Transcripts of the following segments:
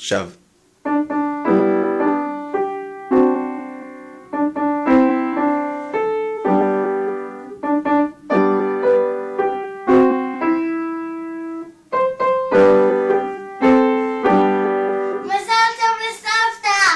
עכשיו. מזל טוב לסבתא!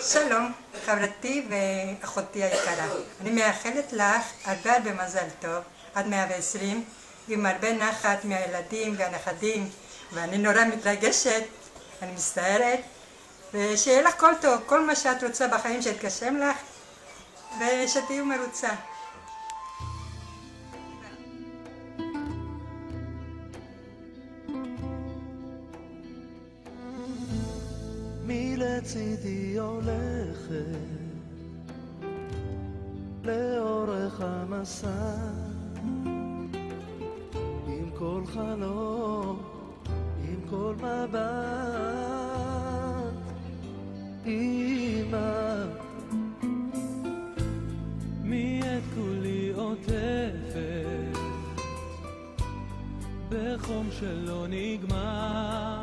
שלום, חברתי ואחותי היקרה. אני מאחלת לך הרבה מזל טוב, עד 120, עם הרבה נחת מהילדים והנכדים, ואני נורא מתרגשת, אני מצטערת, ושיהיה לך כל טוב, כל מה שאת רוצה בחיים שיתגשם לך, ושתהיו מרוצה. מלצידי הולכת לאורך המסע, עם כל חלום, עם כל מבט. אמא, מי את כולי עוטפת בחום שלא נגמר,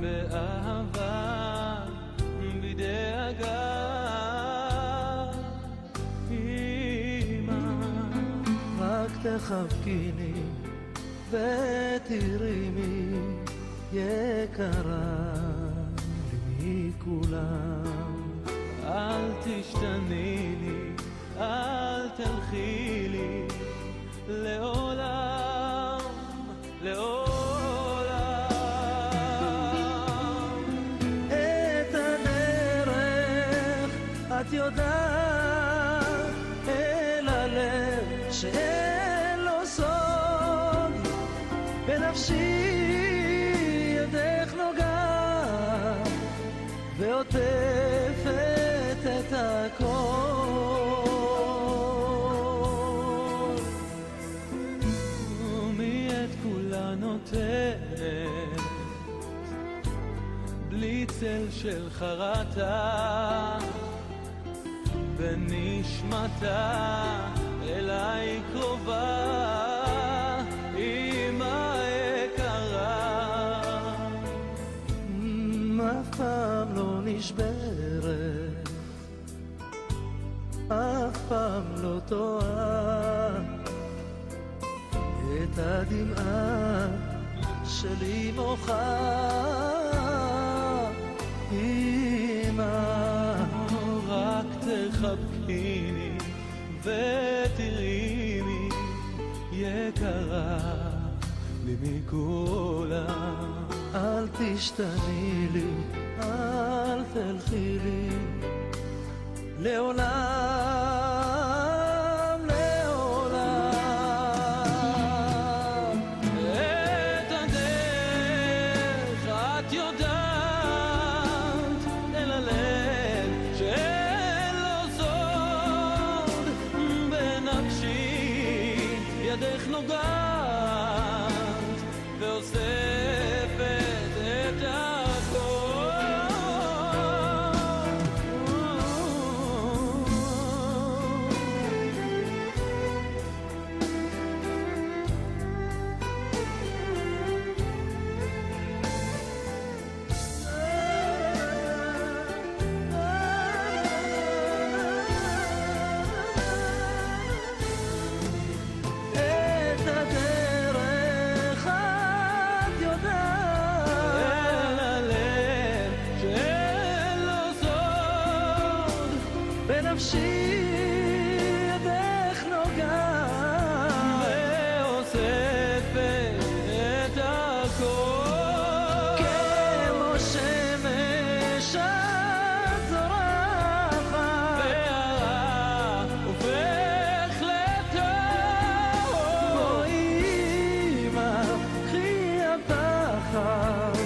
באהבה, בדאגה. אמא, רק תחבקיני ותרימי, יקרה לי מכולם. אל תשתני לי, אל תלכי לי, לעולם, לעולם. את יודעת, אל הלב שאין לו סוד, את הכל, מי את כולה נותנת, בלי צל של חרטה, בנשמתה אליי קרובה, אמא יקרה, אף פעם לא נשברת, אף פעם לא טועה, את הדמעה שלי מוחה, אמא, רק תחבקיני ותראיני יקרה לי מכולם, אל תשתני לי, אל תלכי לי לעולם, לעולם. את הדרך את יודעת, אל הלב שאין לו סוד, בנפשי ידך נוגעת ואוספת את הכל. בנפשי ידך נוגעת ואוספת את הכל, כמו שמש את זורחת והרע הופך לטוב. בואי אמא, קחי הפחד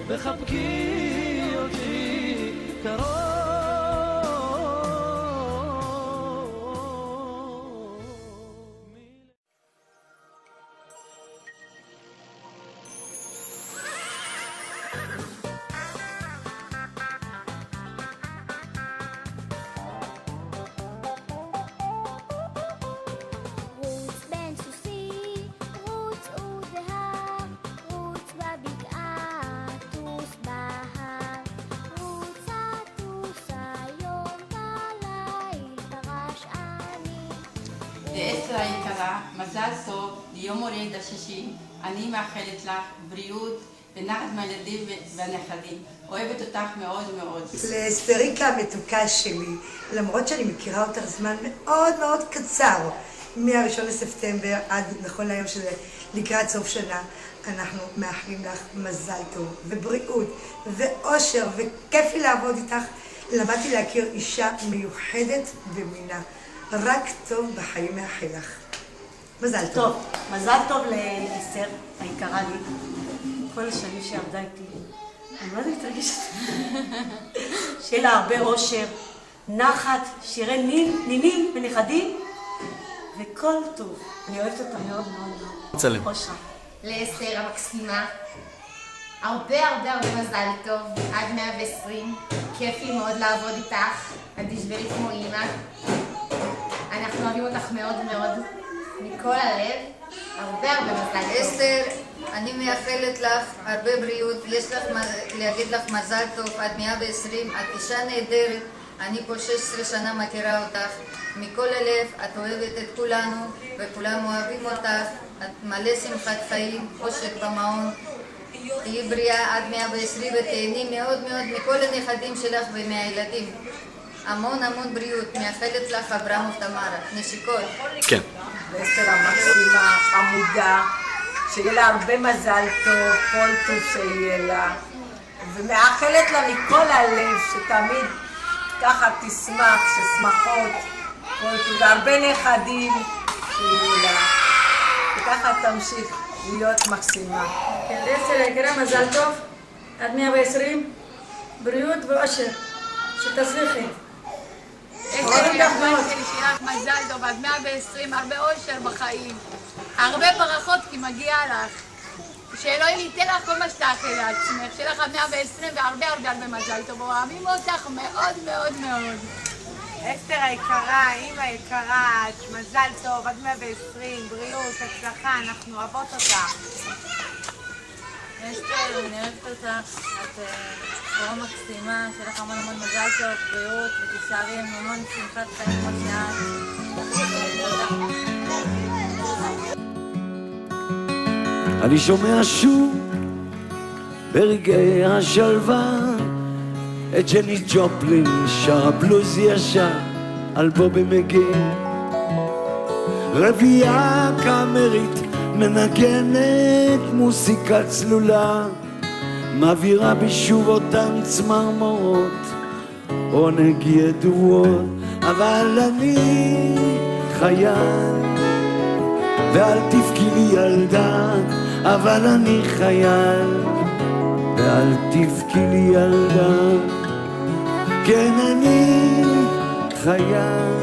וחבקי אותי קרוב. רוץ בין סוסי, רוץ ודהר, רוץ בבקעה, טוס בהר, רוץ הטוס היום בליל, פרש אני. לאסתר היקרה, מזל טוב ליום הולדת ה-60. אני מאחלת לך בריאות ונחת מהילדים והנכדים. אוהבת אותך מאוד מאוד. לאסתריקה המתוקה שלי, למרות שאני מכירה אותך זמן מאוד מאוד קצר, מה-1 לספטמבר עד נכון להיום שזה לקראת סוף שנה, אנחנו מאחלים לך מזל טוב ובריאות ואושר, וכיף לי לעבוד איתך. למדתי להכיר אישה מיוחדת במינה. רק טוב בחיים מאחל לך. מזל טוב. טוב, מזל טוב לאסתר היקרה לי. כל השנים שעבדה איתי. אני מאוד מתרגשת. שיהיה לה הרבה אושר, נחת, שירי נינים ונכדים, וכל טוב. אני אוהבת אותה מאוד מאוד מאוד. אושרה. לאסתר המקסימה, הרבה הרבה הרבה מזל טוב, עד 120, כיף לי מאוד לעבוד איתך, את תשברי כמו אימא, אנחנו אוהבים אותך מאוד מאוד, מכל הלב, הרבה הרבה מזל טוב. אסתר, אני מאחלת לך הרבה בריאות, יש לך להגיד לך מזל טוב, עד 120, את אישה נהדרת, אני פה 16 שנה מכירה אותך, מכל הלב, את אוהבת את כולנו, וכולם אוהבים אותך, את מלא שמחת חיים, עושק במעון, תהיי בריאה עד 120 ותהני מאוד מאוד מכל הנכדים שלך ומהילדים. המון המון בריאות, מאחלת לך אברמוב תמרה, נשיקות. כן. אסתר המקסימה, חמודה, שיהיה לה הרבה מזל טוב, כל טוב שיהיה לה, ומאחלת לה מכל הלב שתמיד ככה תשמח, ששמחות, כל טוב, והרבה נכדים שיהיו לה, וככה תמשיך להיות מקסימה. לאסתר היקרה מזל טוב, עד 120, בריאות ואושר, שתצליחי. אסתר היקרה שלי, שיהיה לך מזל טוב, עד 120, הרבה אושר בחיים. הרבה ברכות כי מגיע לך. שאלוהים ייתן לך כל מה שתאחל לעצמך, שיהיה לך עד 120 והרבה הרבה הרבה מזל טוב. אוהבים אותך מאוד מאוד מאוד. אסתר היקרה, אמא יקרה, מזל טוב, עד 120, בריאות, הצלחה, אנחנו אוהבות אותך. אסתר, אני אוהבת אותך, את בחורה מקסימה, שיהיה לך המון המון מזל טוב, בריאות, ותישארי עם המון שמחת חיים כמו שאת. אני שומע שוב ברגעי השלווה את ג'ני ג'ופלין שר הבלוז ישר על בובי מגי, רביעייה קאמרית מנגנת מוסיקה צלולה, מעבירה בשוב אותן צמרמורות עונג ידועות. אבל אני חייל ואל תבכי לי ילדה, אבל אני חייל ואל תבכי לי ילדה. כן אני חייל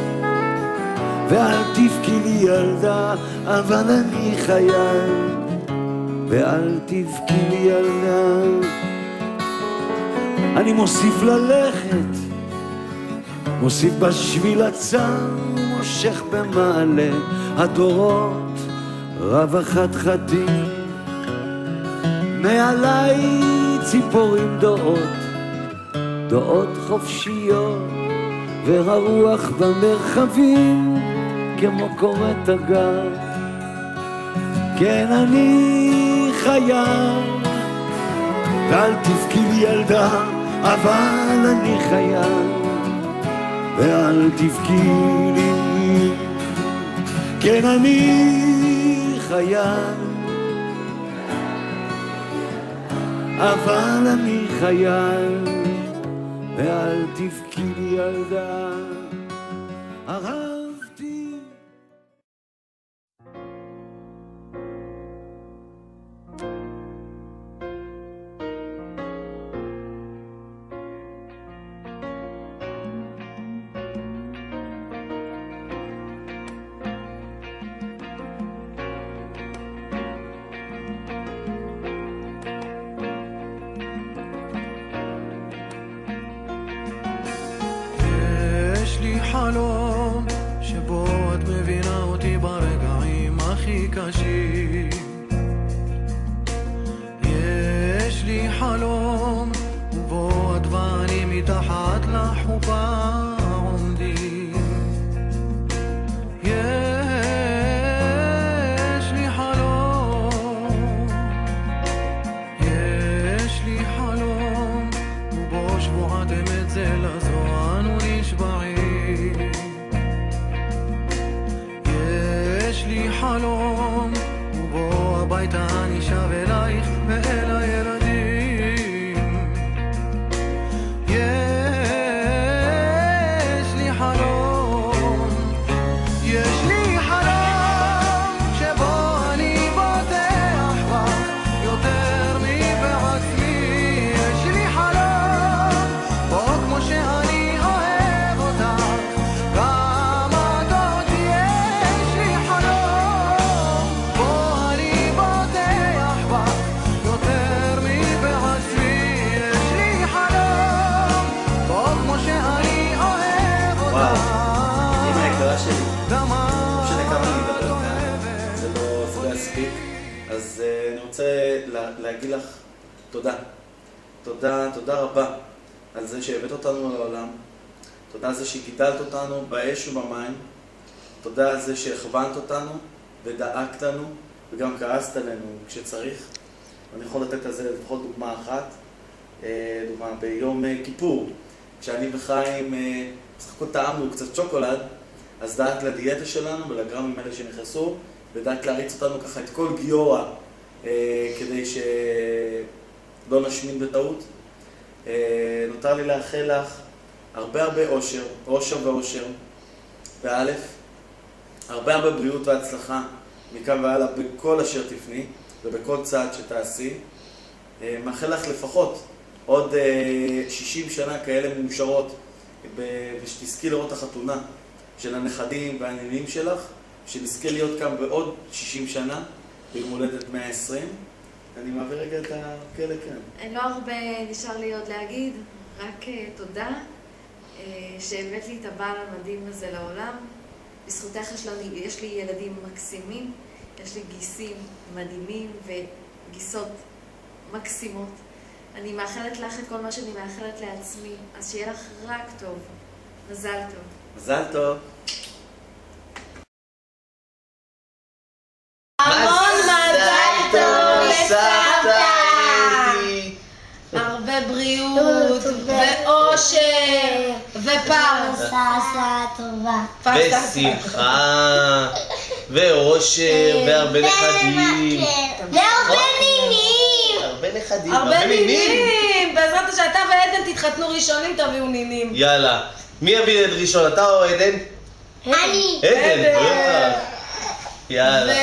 ואל תבכי לי ילדה, אבל אני חייל ואל תבכי לי ילדה. אני מוסיף ללכת, מוסיף בשביל הצר, מושך במעלה הדורות רב החתחתים, מעליי ציפורים דעות, דעות חופשיות, והרוח במרחבים כמו קורת הגר. כן אני חייל ואל תבכי לי ילדה, אבל אני חייל ואל תבכי לי. כן אני חייל אבל אני חייל ואל תבכי לי ילדה. אהבתי חלום שבו את מבינה אותי ברגעים הכי קשים. יש לי חלום ובו את ואני מתחת לחופה עומדים. יש לי חלום, יש לי חלום ובו שבועת אמת זה לזו אנו נשבעים. יש לי חלום ובו הביתה אני שב אלייך ואל הילדים. יש לי חלום, יש לי חלום שבו אני בוטח בך יותר מבעצמי. יש לי חלום בו כמו שאני אוהב אותך גם את אותי. יש לי חלום בו אני בוטח בך יותר מבעצמי. יש לי חלום בו כמו שאני אוהב אותך. אמא היקרה שלי, גם משנה כמה אני מדבר כאן, זה לא יספיק. אז אני רוצה להגיד לך תודה. תודה רבה על זה שהבאת אותנו לעולם. תודה על זה שגידלת אותנו באש ובמים. תודה על זה שהכוונת אותנו ודאגת לנו וגם כעסת עלינו כשצריך. אני יכול לתת על זה לפחות דוגמה אחת. דוגמה ביום כיפור, כשאני וחיים בסך הכל טעמנו קצת שוקולד, אז דאגת לדיאטה שלנו ולגרמים האלה שנכנסו, ודאגת להריץ אותנו ככה את כל גיורא כדי שלא נשמין בטעות. נותר לי לאחל לך הרבה אושר, ואושר, באלף, הרבה בריאות והצלחה מכאן והלאה בכל אשר תפני ובכל צעד שתעשי. מאחל לך לפחות עוד 60 שנה כאלה מאושרות, ושתזכי לראות החתונה של הנכדים והנינים שלך, שנזכה להיות כאן בעוד 60 שנה, ביום הולדת 120. אני מעביר רגע את הכלא כאן. לא הרבה נשאר לי עוד להגיד, רק תודה שהבאת לי את הבעל המדהים הזה לעולם. בזכותך יש לי ילדים מקסימים, יש לי גיסים מדהימים וגיסות מקסימות. אני מאחלת לך את כל מה שאני מאחלת לעצמי, אז שיהיה לך רק טוב. מזל טוב. מזל טוב. המון מזל טוב לסבתא! הרבה בריאות ואושר ופרנסה טובה. ושמחה ואושר והרבה נכדים. והרבה נינים! הרבה נינים! בעזרת השם, אתה ועדן תתחתנו ראשונים, תביאו נינים. יאללה. מי יביא את ראשון? אתה או עדן? אני. עדן. יאללה.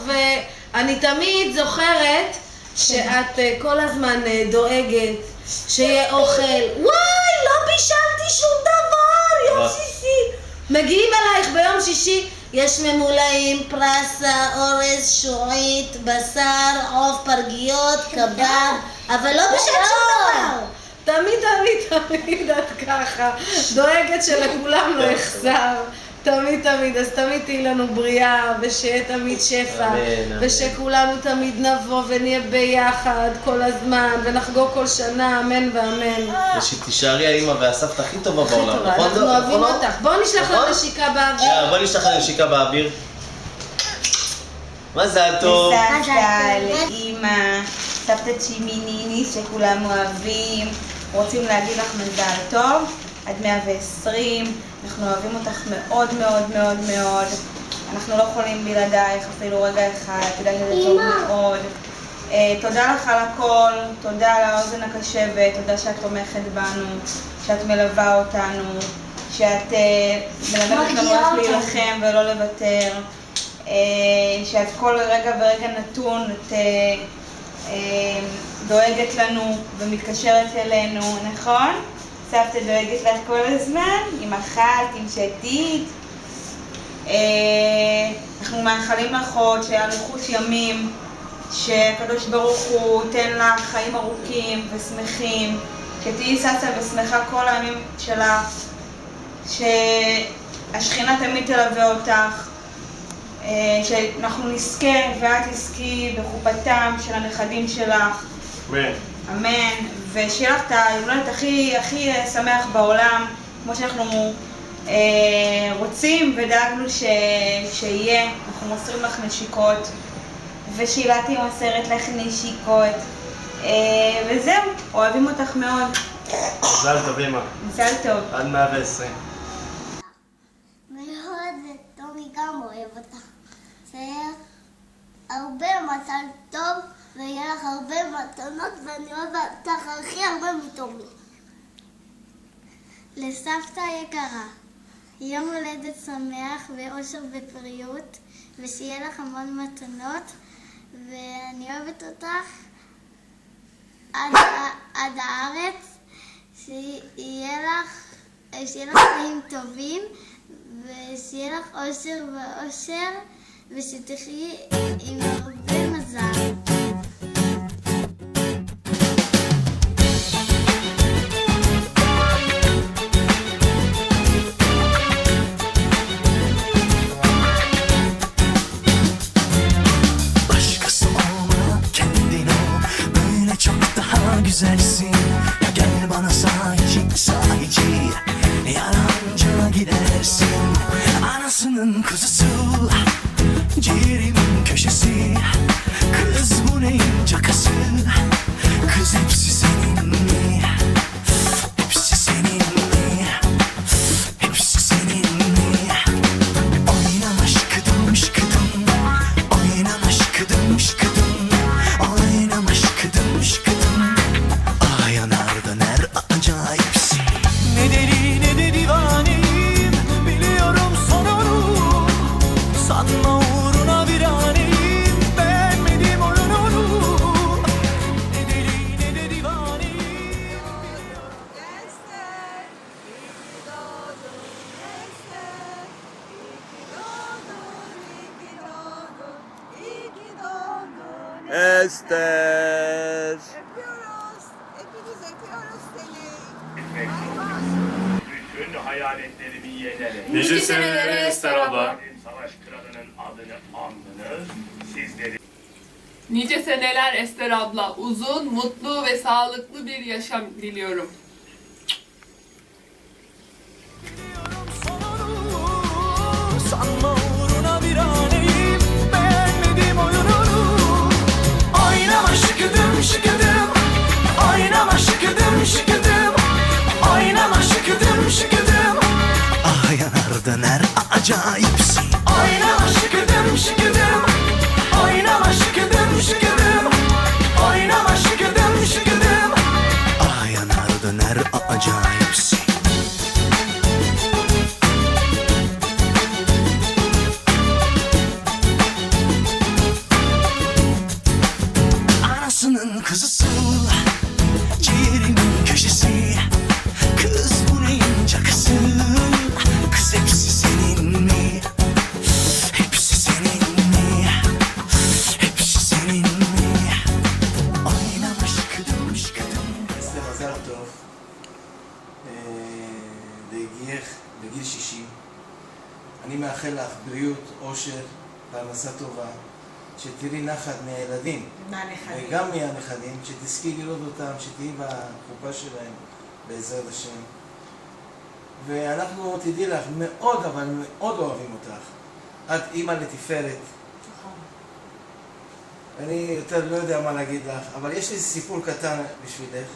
ואני תמיד זוכרת שאת כל הזמן דואגת שיהיה אוכל. וואי, לא בישלתי שום דבר, יום שישי. מגיעים אלייך ביום שישי, יש ממולאים, פרסה, אורז, שועית, בשר, עוף, פרגיות, קבב, אבל לא בישלת שום דבר. תמיד את ככה, דואגת שלכולם לא יחסר. תמיד, אז תמיד תהי לנו בריאה, ושיהיה תמיד שפע, ושכולנו תמיד נבוא ונהיה ביחד כל הזמן, ונחגוג כל שנה, אמן ואמן. ושתישארי האמא והסבתא הכי טובה בעולם, נכון? אנחנו אוהבים אותך. בואו נשלח לה נשיקה באוויר. בואו נשלח לה נשיקה באוויר. מזל טוב. סבתא, לאמא, סבתא צ'ימיניני שכולם אוהבים, רוצים להגיד לך מזל טוב, עד 120. אנחנו אוהבים אותך מאוד מאוד מאוד מאוד. אנחנו לא יכולים בלעדייך אפילו רגע אחד, תודה שזה טוב מאוד. תודה לך על הכל, תודה על האוזן הקשבת, תודה שאת תומכת בנו, שאת מלווה אותנו, שאת מלמדת לנו איך להילחם ולא לוותר, שאת כל רגע ורגע נתון את דואגת לנו ומתקשרת אלינו, נכון? סבתא דואגת לך כל הזמן, עם אחת, עם שתית. אנחנו מאחלים לך עוד שאריכות ימים, שהקדוש ברוך הוא ייתן לך חיים ארוכים ושמחים, שתהיי ששה ושמחה כל הימים שלך, שהשכינה תמיד תלווה אותך, שאנחנו נזכה ואת תזכי בחופתם של הנכדים שלך. אמן. אמן, ושיהיה לך את ההולדת הכי שמח בעולם, כמו שאנחנו רוצים ודאגנו שיהיה. אנחנו מוסרים לך נשיקות, ושאילתי מוסרת לך נשיקות, וזהו, אוהבים אותך מאוד. מזל טוב אמא. מזל טוב. עד 120. מאוד, טומי גם אוהב אותך. שיהיה הרבה מזל טוב, ויהיה לך הרבה מתנות, ואני אוהב אותך הכי הרבה מטומי. לסבתא יקרה, יום הולדת שמח ואושר ופריות, ושיהיה לך המון מתנות, ואני אוהבת אותך עד הארץ, שיהיה לך חיים טובים, ושיהיה לך אושר ואושר, ושתחיי עם הרבה מזל. Güzelsin ya, gel bana sahici yalanca gidersin. Anasının kuzusu, ciğerimin köşesi, kız bu neyin cakası, kız hepsi senin mi? Hepsi senin mi? Hepsi senin mi? Oynama şıkıdım şıkıdım, oynama şıkıdım şıkıdım, oynama şıkıdım şıkıdım. Yanarda ner acayipsin. Ne deli ne de divaneyim, biliyorum sonunu. Esther. Bütün hayaletlerimi yenerek Nice senelere Ester abla. Savaş kralının adını andınız. Sizleri Nice seneler Ester abla. Uzun, mutlu ve sağlıklı bir yaşam diliyorum. Sanma uğruna bir aneyim, beğenmedim oyununu. Oynama şıkıdım şıkıdım, oynama şıkıdım şıkıdım, oynama şıkıdım şıkıdım. Ah yanar döner acayipsin. Oynama şıkıdım şıkıdım, oynama şıkıdım şıkıdım, oynama şıkıdım şıkıdım. Ah yanar döner acayipsin. Anasının kızısın, ciğerimin köşesi. Kız bu neyin cakası? Kız hepsi senin mi? Hepsi senin mi? Hepsi senin mi? Oynama şıkıdım şıkıdım. אסתר, מזל טוב לגייך בגיל 60. אני מאחל לך בריאות, אושר, פרנסה טובה, שתראי נחת מהילדים מהנכדים. וגם מהנכדים, שתזכי לראות אותם, שתהיי בחופה שלהם בעזרת השם. ואנחנו, תדעי לך, מאוד אבל מאוד אוהבים אותך. את אימא לתפארת. אני יותר לא יודע מה להגיד לך, אבל יש לי סיפור קטן בשבילך.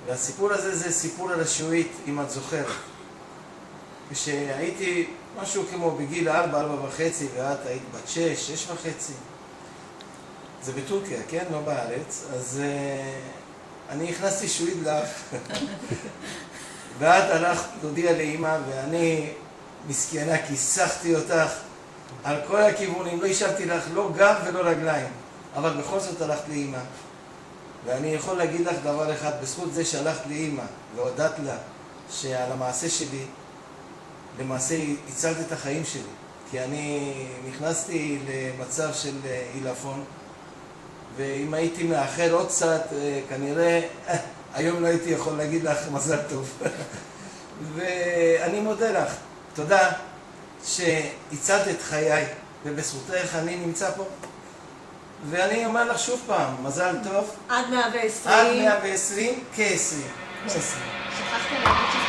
והסיפור הזה זה סיפור על השעועית, אם את זוכרת. כשהייתי משהו כמו בגיל 4-4.5 ואת היית בת 6-6.5. זה בטורקיה, כן? לא בארץ. אז אני הכנסתי שעועית לך. ואת הלכת להודיע לאמא, ואני מסכנה כיסחתי אותך על כל הכיוונים. לא השארתי לך לא גב ולא רגליים. אבל בכל זאת הלכת לאמא. ואני יכול להגיד לך דבר אחד, בזכות זה שהלכת לאמא והודעת לה שעל המעשה שלי, למעשה הצלת את החיים שלי. כי אני נכנסתי למצב של עילפון, ואם הייתי מאחר עוד קצת, כנראה היום לא הייתי יכול להגיד לך מזל טוב. ואני מודה לך, תודה שהצלת את חיי, ובזכותך אני נמצא פה. ואני אומר לך שוב פעם, מזל טוב. עד 120. עד 120, כ-20. שכחת להגיד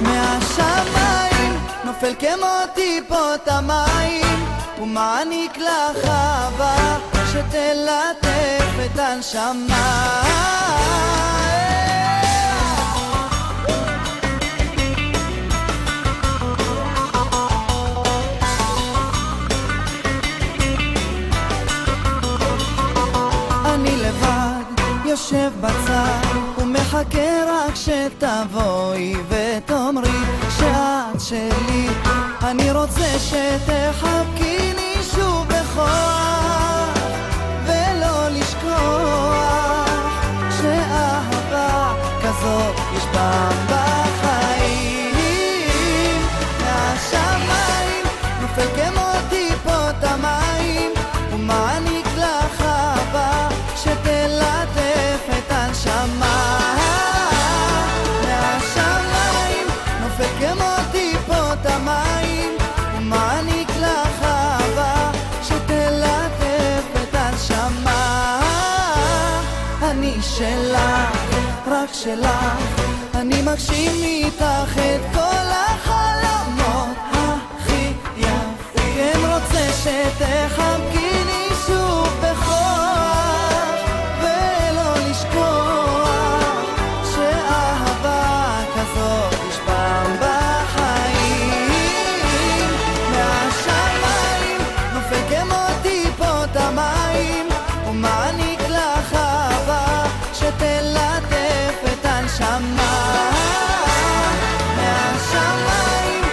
מהשמיים נופל כמו טיפות המים ומעניק לך אהבה שתלטף את הנשמה. אני לבד יושב בצד ומחכה רק שתבואי ותאמרי שאת שלי. אני רוצה שתחבקיני שוב בכוח ולא לשכוח שאהבה כזאת יש פעם בחיים. מהשמיים נופל כמו טיפות המים ומעניק לך אהבה שתלטף את הנשמה. מהשמיים נופל כמו טיפות המים ומעניק לך אהבה שתלטף את הנשמה. אני שלך, רק שלך, אני מגשים איתך את כל החלומות הכי יפים. כן רוצה שתחבקיני שוב בכוח ולא לשכוח שאהבה כזאת יש פעם בחיים. מהשמיים נופל כמו טיפות המים ומעניק לך אהבה שתלטף את הנשמה. מהשמיים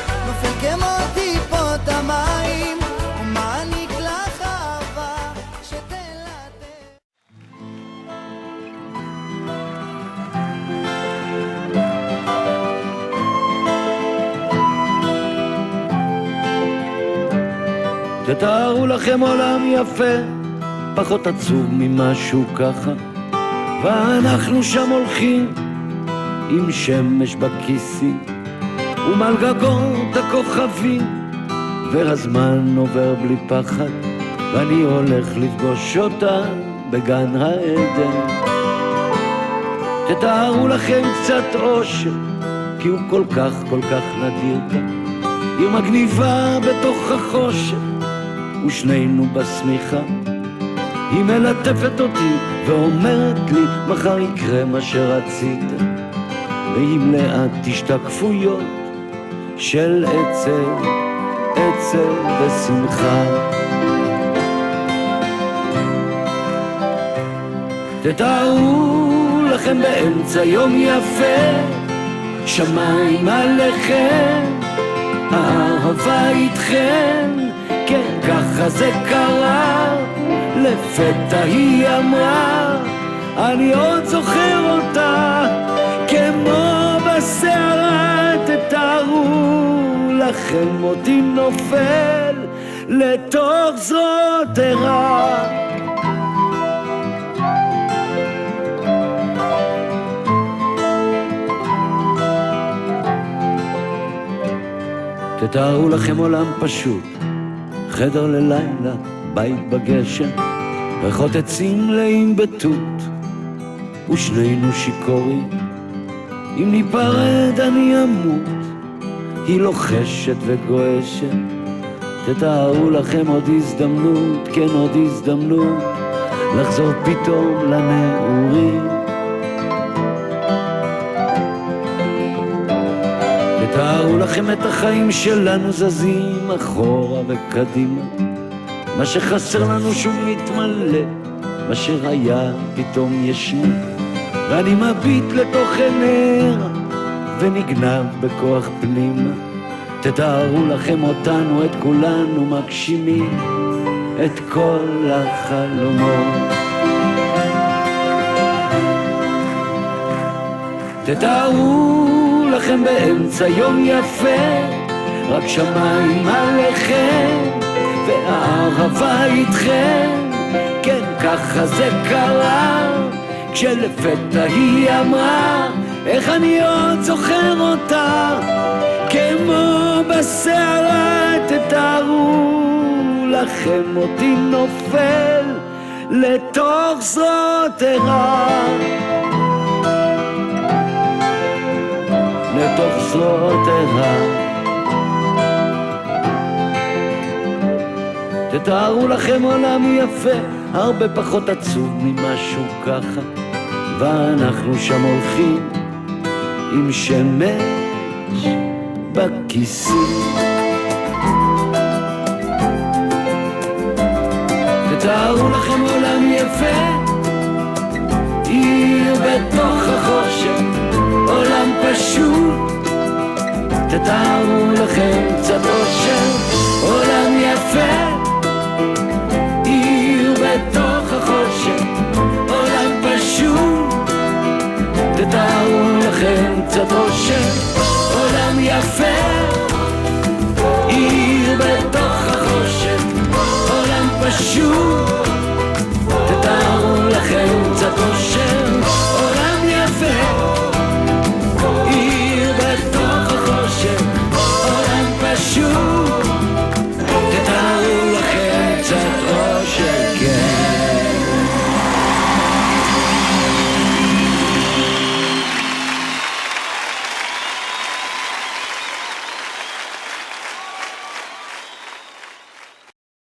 תתארו לכם עולם יפה, פחות עצוב ממשהו ככה, ואנחנו שם הולכים עם שמש בכיסים ומעל גגות הכוכבים, והזמן עובר בלי פחד, ואני הולך לפגוש אותה בגן העדן. תתארו לכם קצת אושר, כי הוא כל כך נדיר כאן, עיר מגניבה בתוך החושך, ושנינו בשמיכה. היא מלטפת אותי ואומרת לי, מחר יקרה מה שרצית, והיא מלאת השתקפויות של עצב ושמחה. תתארו לכם באמצע יום יפה, שמיים עליכם, האהבה איתכם, כן ככה זה קרה, לפתע היא אמרה, אני עוד זוכר אותה, כמו בסערה. תתארו לכם אותי נופל לתוך זרועותיה. תתארו לכם עולם פשוט, חדר ללילה, בית בגשם, ריחות עצים מלאים בתות, ושנינו שיכורים, אם ניפרד אני אמות, היא לוחשת וגועשת. תתארו לכם עוד הזדמנות, כן עוד הזדמנות, לחזור פתאום לנעורים. תתארו לכם את החיים שלנו זזים אחורה וקדימה, מה שחסר לנו שוב מתמלא, מה שהיה פתאום ישנו, ואני מביט לתוך עיניה ונגנב בכוח פנימה. תתארו לכם אותנו, את כולנו מגשימים את כל החלומות. תתארו לכם באמצע יום יפה, רק שמיים עליכם והאהבה איתכם, כן ככה זה קרה, כשלפתע היא אמרה, איך אני עוד זוכר אותה, כמו בסערה. תתארו לכם אותי נופל לתוך זרועותיה, לתוך זרועותיה. תתארו לכם עולם יפה, הרבה פחות עצוב ממשהו ככה, ואנחנו שם הולכים עם שמש בכיסים. תתארו לכם עולם יפה, עיר בתוך החושך, עולם פשוט. תתארו לכם קצת אושר, עולם יפה, עיר בתוך החושך, עולם פשוט. תתארו לכם קצת אושר,